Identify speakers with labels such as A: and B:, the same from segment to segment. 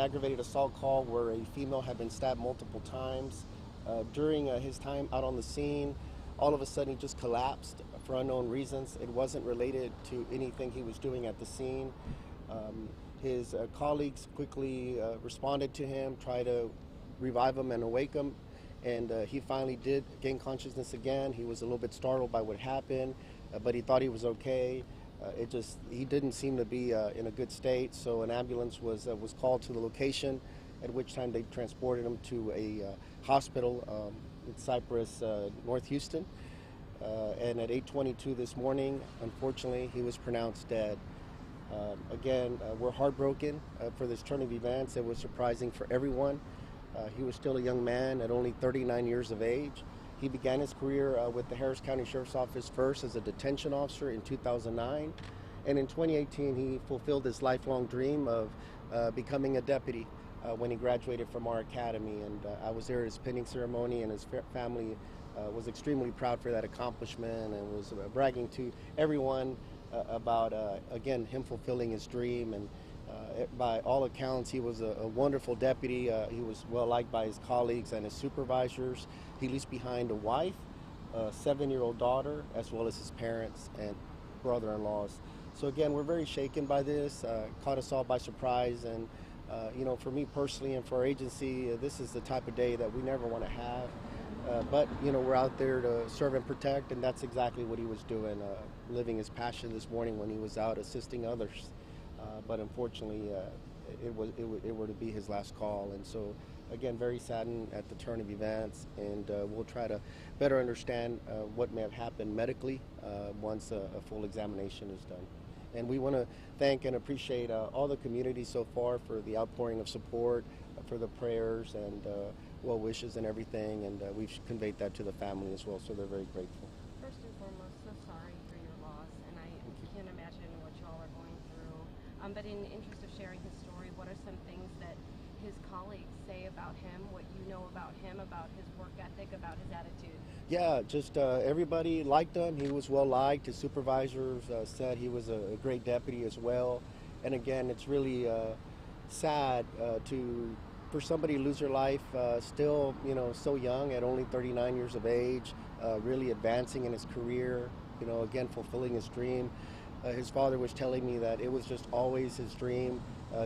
A: aggravated assault call where a female had been stabbed multiple times. During his time out on the scene, all of a sudden he just collapsed for unknown reasons. It wasn't related to anything he was doing at the scene. His colleagues quickly responded to him, tried to revive him and awake him, and he finally did gain consciousness again. He was a little bit startled by what happened, but he thought he was okay. He didn't seem to be in a good state, so an ambulance was called to the location, at which time they transported him to a hospital in Cypress, North Houston. And at 8:22 this morning, unfortunately, he was pronounced dead. Again, we're heartbroken for this turn of events. It was surprising for everyone. He was still a young man at only 39 years of age. He began his career with the Harris County Sheriff's Office first as a detention officer in 2009. And in 2018, he fulfilled his lifelong dream of becoming a deputy when he graduated from our academy. And I was there at his pinning ceremony, and his family was extremely proud for that accomplishment and was bragging to everyone about, again, him fulfilling his dream. And by all accounts, he was a wonderful deputy. He was well liked by his colleagues and his supervisors. He leaves behind a wife, a 7-year-old daughter, as well as his parents and brother-in-laws. So again, we're very shaken by this. Caught us all by surprise, and for me personally and for our agency, this is the type of day that we never want to have. But we're out there to serve and protect, and that's exactly what he was doing, living his passion this morning when he was out assisting others. But unfortunately, it were to be his last call, and so again, very saddened at the turn of events, and we'll try to better understand what may have happened medically once a full examination is done. And we want to thank and appreciate all the community so far for the outpouring of support, for the prayers and well wishes and everything, and we've conveyed that to the family as well, so they're very grateful.
B: First and foremost, so sorry for your loss, and I can't imagine what you all are going through. But in the interest of sharing his story, what are some things that his colleagues say about him, what you know about him, about his work ethic, about his attitude?
A: Yeah, just everybody liked him. He was well liked. His supervisors said he was a great deputy as well. And again, it's really sad for somebody to lose their life still, so young at only 39 years of age, really advancing in his career, again, fulfilling his dream. His father was telling me that it was just always his dream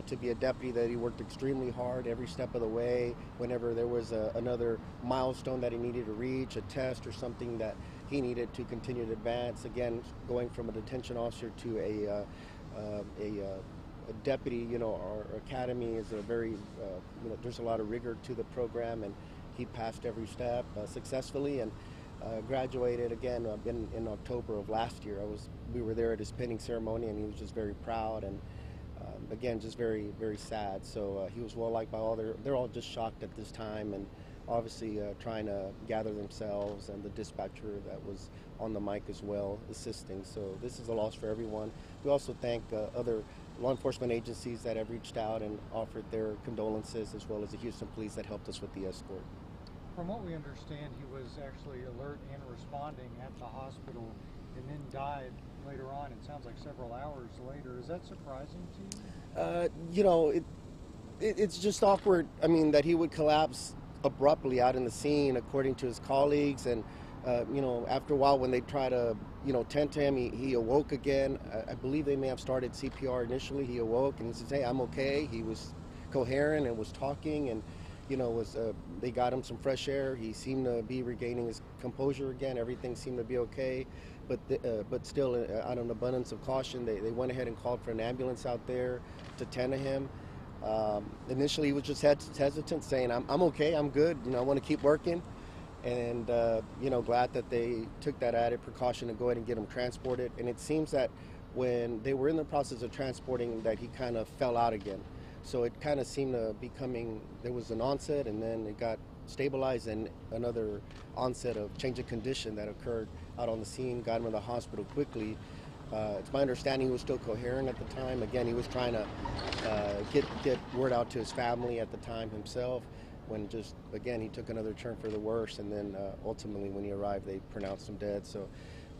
A: to be a deputy, that he worked extremely hard every step of the way. Whenever there was another milestone that he needed to reach, a test or something that he needed to continue to advance, again, going from a detention officer to a deputy, our academy is a very, there's a lot of rigor to the program, and he passed every step successfully, and graduated again in October of last year. We were there at his pinning ceremony, and he was just very proud, and again, just very, very sad. So he was well liked by all. They're all just shocked at this time, and obviously trying to gather themselves, and the dispatcher that was on the mic as well assisting. So this is a loss for everyone. We also thank other law enforcement agencies that have reached out and offered their condolences, as well as the Houston Police that helped us with the escort.
C: From what we understand, he was actually alert and responding at the hospital and then died later on. It sounds like several hours later. Is that surprising to you?
A: It's just awkward. I mean, that he would collapse abruptly out in the scene, according to his colleagues. And, after a while when they try to, tend to him, he awoke again. I believe they may have started CPR initially. He awoke and he says, "Hey, I'm okay." He was coherent and was talking, and they got him some fresh air. He seemed to be regaining his composure again. Everything seemed to be okay, but still, out of an abundance of caution, they went ahead and called for an ambulance out there to tend to him. Initially, he was just hesitant, saying, "I'm okay, I'm good. I want to keep working," and glad that they took that added precaution to go ahead and get him transported. And it seems that when they were in the process of transporting, that he kind of fell out again. So it kind of seemed to be there was an onset, and then it got stabilized, and another onset of change of condition that occurred out on the scene, got him to the hospital quickly. It's my understanding he was still coherent at the time. Again, he was trying to get word out to his family at the time himself, when just, again, he took another turn for the worse, and then ultimately when he arrived, they pronounced him dead. So,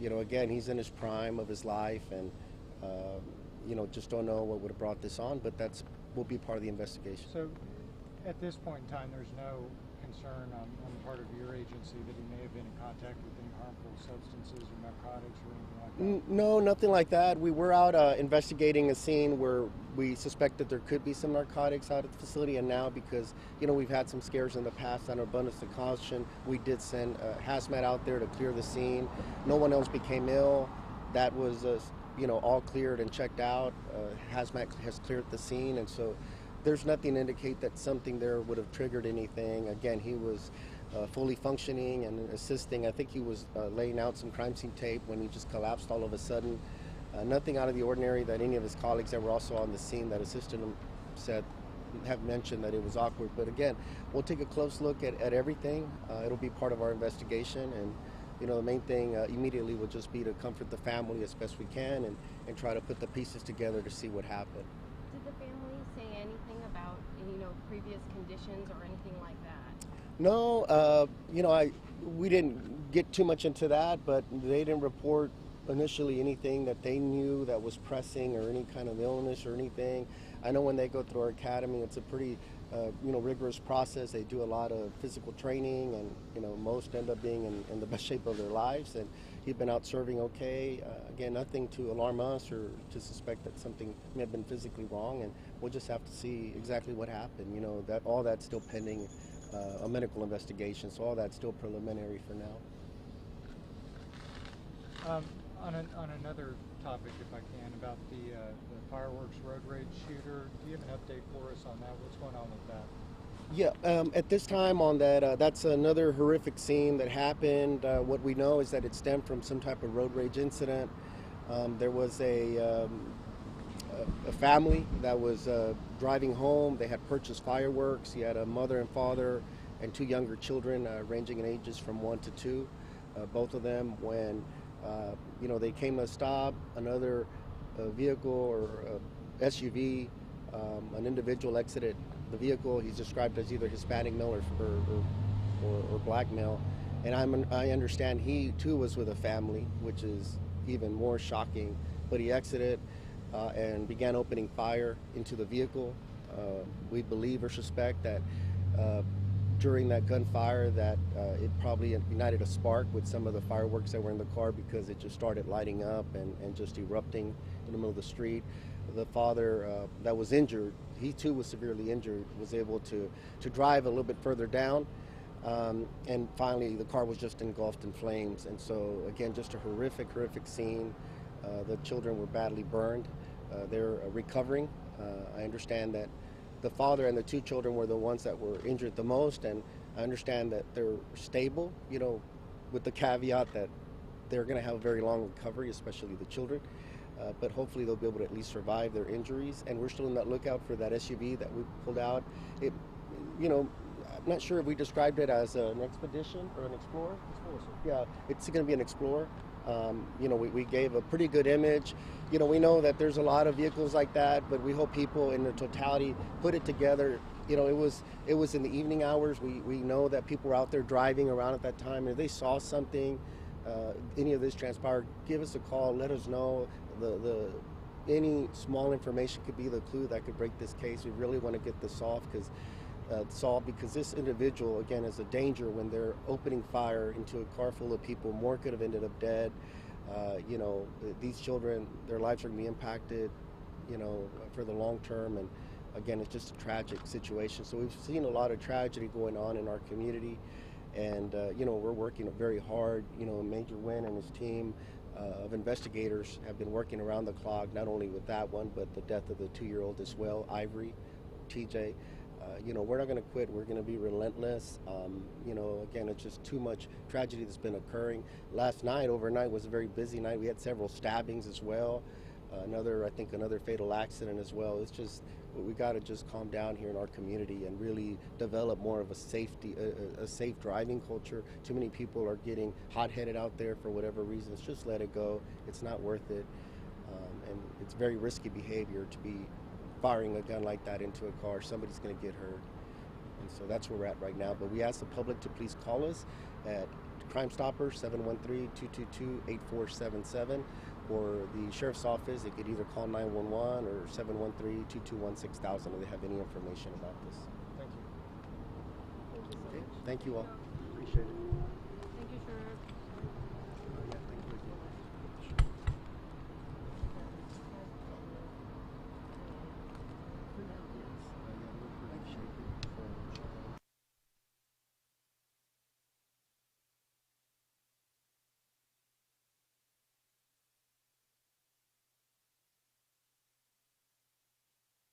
A: again, he's in his prime of his life, and just don't know what would have brought this on, but that's will be part of the investigation.
C: So at this point in time, there's no concern on the part of your agency that he may have been in contact with any harmful substances or narcotics or anything like that?
A: No, nothing like that. We were out investigating a scene where we suspected there could be some narcotics out at the facility, and now because we've had some scares in the past, on abundance of caution, we did send hazmat out there to clear the scene. No one else became ill. That was all cleared and checked out. Hazmat has cleared the scene, and so there's nothing to indicate that something there would have triggered anything. Again, he was fully functioning and assisting. I think he was laying out some crime scene tape when he just collapsed all of a sudden. Nothing out of the ordinary that any of his colleagues that were also on the scene that assisted him have mentioned that it was awkward. But again, we'll take a close look at everything. It'll be part of our investigation, and the main thing immediately will just be to comfort the family as best we can and try to put the pieces together to see what happened.
B: Did the family say anything about previous conditions or anything like that?
A: No, we didn't get too much into that, but they didn't report initially anything that they knew that was pressing or any kind of illness or anything. I know when they go through our academy, it's a pretty rigorous process. They do a lot of physical training, and most end up being in the best shape of their lives. And he'd been out serving okay. Again, nothing to alarm us or to suspect that something may have been physically wrong. And we'll just have to see exactly what happened. That all that's still pending a medical investigation. So all that's still preliminary for now.
C: On another topic, if I can, about the fireworks road rage shooter, do you have an update for us on that? What's going on with that?
A: Yeah, at this time on that, that's another horrific scene that happened. What we know is that it stemmed from some type of road rage incident. There was a family that was driving home. They had purchased fireworks. He had a mother and father and two younger children ranging in ages from 1 to 2. Both of them, when they came to a stop, another vehicle or SUV, an individual exited the vehicle. He's described as either Hispanic male or black male, and I understand he too was with a family, which is even more shocking. But he exited and began opening fire into the vehicle. We believe or suspect that during that gunfire that it probably ignited a spark with some of the fireworks that were in the car, because it just started lighting up and just erupting in the middle of the street. The father that was injured, he too was severely injured, was able to drive a little bit further down, and finally the car was just engulfed in flames. And so again, just a horrific scene. The children were badly burned. They're recovering. I understand that the father and the two children were the ones that were injured the most, and I understand that they're stable, with the caveat that they're going to have a very long recovery, especially the children. But hopefully they'll be able to at least survive their injuries, and we're still in that lookout for that SUV that we pulled out. I'm not sure if we described it as an expedition or an Explorer. Yeah, it's going to be an Explorer. We gave a pretty good image. We know that there's a lot of vehicles like that, but we hope people in their totality put it together. It was in the evening hours. We know that people were out there driving around at that time, and if they saw something, any of this transpired, give us a call, let us know. Any small information could be the clue that could break this case. We really want to get this solved because this individual, again, is a danger when they're opening fire into a car full of people. More could have ended up dead. These children, their lives are going to be impacted, for the long term. And again, it's just a tragic situation. So we've seen a lot of tragedy going on in our community. And, we're working very hard. Major Wynn and his team of investigators have been working around the clock, not only with that one, but the death of the 2-year-old as well, Ivory, TJ. We're not going to quit. We're going to be relentless. Again, it's just too much tragedy that's been occurring. Last night, overnight, was a very busy night. We had several stabbings as well. Another fatal accident as well. It's just, we got to just calm down here in our community and really develop more of a safe driving culture. Too many people are getting hot-headed out there for whatever reasons. Just let it go. It's not worth it. And it's very risky behavior to be firing a gun like that into a car. Somebody's going to get hurt. And so that's where we're at right now. But we ask the public to please call us at Crime Stoppers, 713-222-8477. or the sheriff's office. They could either call 911 or 713-221-6000 if they have any information about this.
C: Thank you.
A: Okay. Thank you all.
C: Appreciate it.
B: Thank you, Sheriff.